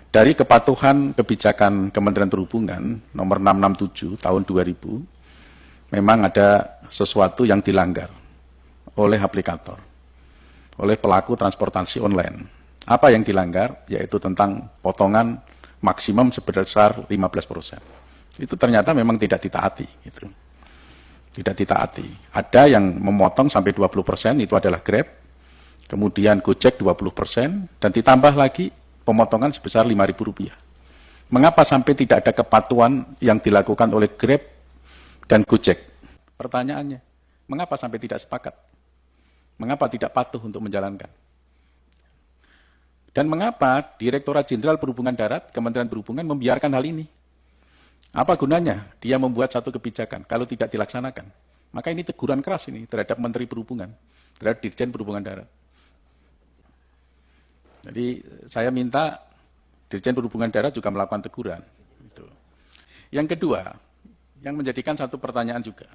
Dari kepatuhan kebijakan Kementerian Perhubungan nomor 667 tahun 2000, memang ada sesuatu yang dilanggar oleh aplikator, oleh pelaku transportasi online. Apa yang dilanggar? Yaitu tentang potongan maksimum sebesar 15%. Itu ternyata memang tidak ditaati. Gitu. Tidak ditaati. Ada yang memotong sampai 20%, itu adalah Grab, kemudian Gojek 20%, dan ditambah lagi pemotongan sebesar Rp5.000. Mengapa sampai tidak ada kepatuhan yang dilakukan oleh Grab dan Gojek? Pertanyaannya, mengapa sampai tidak sepakat? Mengapa tidak patuh untuk menjalankan? Dan mengapa Direktorat Jenderal Perhubungan Darat, Kementerian Perhubungan membiarkan hal ini? Apa gunanya dia membuat satu kebijakan kalau tidak dilaksanakan? Maka ini teguran keras ini terhadap Menteri Perhubungan, terhadap Dirjen Perhubungan Darat. Jadi saya minta Dirjen Perhubungan Darat juga melakukan teguran. Yang kedua, yang menjadikan satu pertanyaan juga,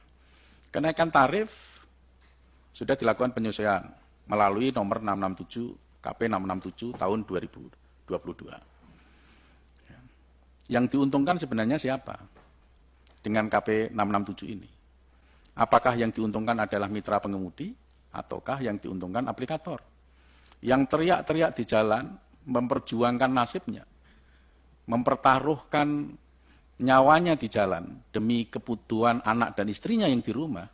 kenaikan tarif sudah dilakukan penyesuaian melalui nomor 667 KP 667 tahun 2022. Yang diuntungkan sebenarnya siapa dengan KP 667 ini? Apakah yang diuntungkan adalah mitra pengemudi ataukah yang diuntungkan aplikator? Yang teriak-teriak di jalan, memperjuangkan nasibnya, mempertaruhkan nyawanya di jalan demi kebutuhan anak dan istrinya yang di rumah,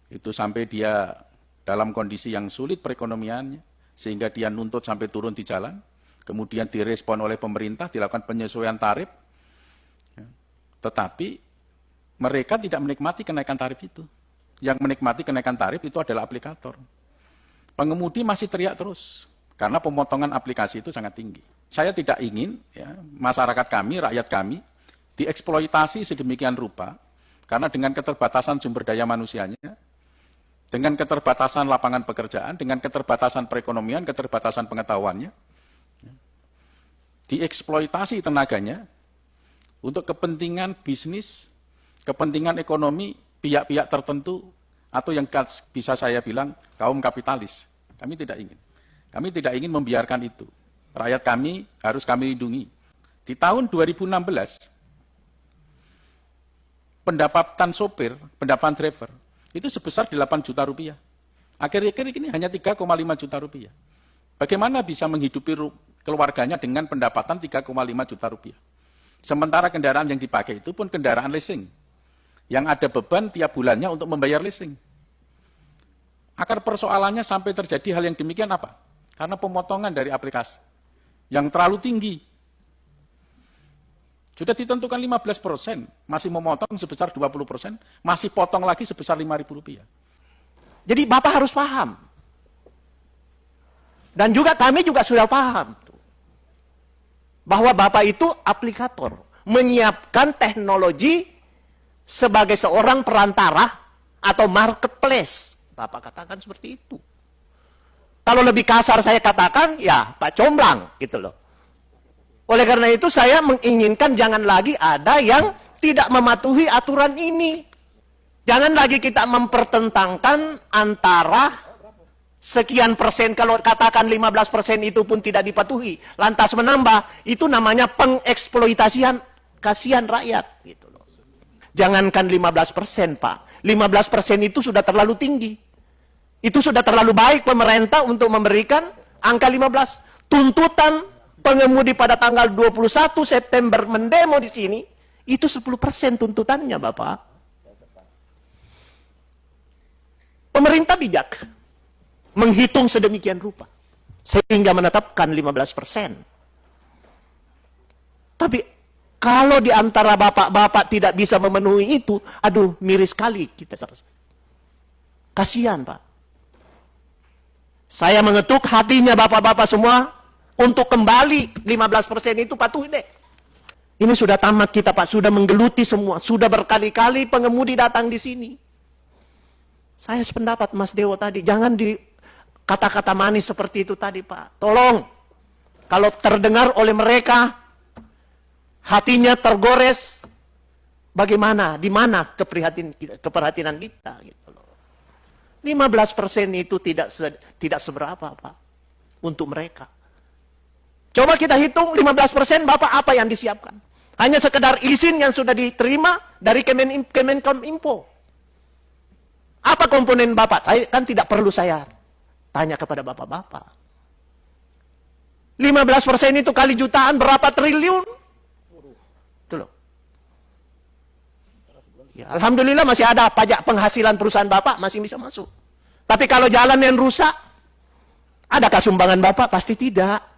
itu sampai dia dalam kondisi yang sulit perekonomiannya, sehingga dia nuntut sampai turun di jalan, kemudian direspon oleh pemerintah, dilakukan penyesuaian tarif, tetapi mereka tidak menikmati kenaikan tarif itu. Yang menikmati kenaikan tarif itu adalah aplikator. Pengemudi masih teriak terus, karena pemotongan aplikasi itu sangat tinggi. Saya tidak ingin masyarakat kami, rakyat kami, dieksploitasi sedemikian rupa, karena dengan keterbatasan sumber daya manusianya, dengan keterbatasan lapangan pekerjaan, dengan keterbatasan perekonomian, keterbatasan pengetahuannya, dieksploitasi tenaganya untuk kepentingan bisnis, kepentingan ekonomi pihak-pihak tertentu, atau yang bisa saya bilang kaum kapitalis. Kami tidak ingin. Kami tidak ingin membiarkan itu. Rakyat kami harus kami lindungi. Di tahun 2016, pendapatan sopir, pendapatan driver, itu sebesar 8 juta rupiah. Akhir-akhir ini hanya 3,5 juta rupiah. Bagaimana bisa menghidupi keluarganya dengan pendapatan 3,5 juta rupiah? Sementara kendaraan yang dipakai itu pun kendaraan leasing, yang ada beban tiap bulannya untuk membayar leasing. Akar persoalannya sampai terjadi hal yang demikian apa? Karena pemotongan dari aplikasi yang terlalu tinggi. Sudah ditentukan 15%, masih memotong sebesar 20%, masih potong lagi sebesar Rp5.000. Jadi Bapak harus paham. Dan juga kami juga sudah paham. Bahwa Bapak itu aplikator. Menyiapkan teknologi sebagai seorang perantara atau marketplace. Bapak katakan seperti itu. Kalau lebih kasar saya katakan, ya Pak Comblang gitu loh. Oleh karena itu saya menginginkan jangan lagi ada yang tidak mematuhi aturan ini. Jangan lagi kita mempertentangkan antara sekian persen, kalau katakan 15% itu pun tidak dipatuhi, lantas menambah, itu namanya pengeksploitasian, kasihan rakyat. Gitu loh. Jangankan 15% Pak, 15% itu sudah terlalu tinggi. Itu sudah terlalu baik pemerintah untuk memberikan angka 15. Tuntutan pengemudi pada tanggal 21 September mendemo di sini, itu 10% tuntutannya, Bapak. Pemerintah bijak menghitung sedemikian rupa sehingga menetapkan 15%. Tapi kalau di antara bapak-bapak tidak bisa memenuhi itu, aduh miris sekali kita. Kasihan, Pak. Saya mengetuk hatinya bapak-bapak semua untuk kembali 15% itu patuhi deh. Ini sudah tamat kita, Pak, sudah menggeluti semua, sudah berkali-kali pengemudi datang di sini. Saya sependapat Mas Dewo tadi, jangan di kata-kata manis seperti itu tadi, Pak. Tolong, kalau terdengar oleh mereka, hatinya tergores, bagaimana, di mana keprihatinan kita, gitu loh. 15% itu tidak seberapa, Pak, untuk mereka. Coba kita hitung 15% Bapak apa yang disiapkan. Hanya sekedar izin yang sudah diterima dari Kemenkominfo. Apa komponen Bapak? Saya kan tidak perlu saya tanya kepada Bapak-Bapak. 15% itu kali jutaan berapa triliun? Itu loh. Ya, alhamdulillah masih ada pajak penghasilan perusahaan Bapak masih bisa masuk. Tapi kalau jalan yang rusak, adakah sumbangan Bapak? Pasti tidak.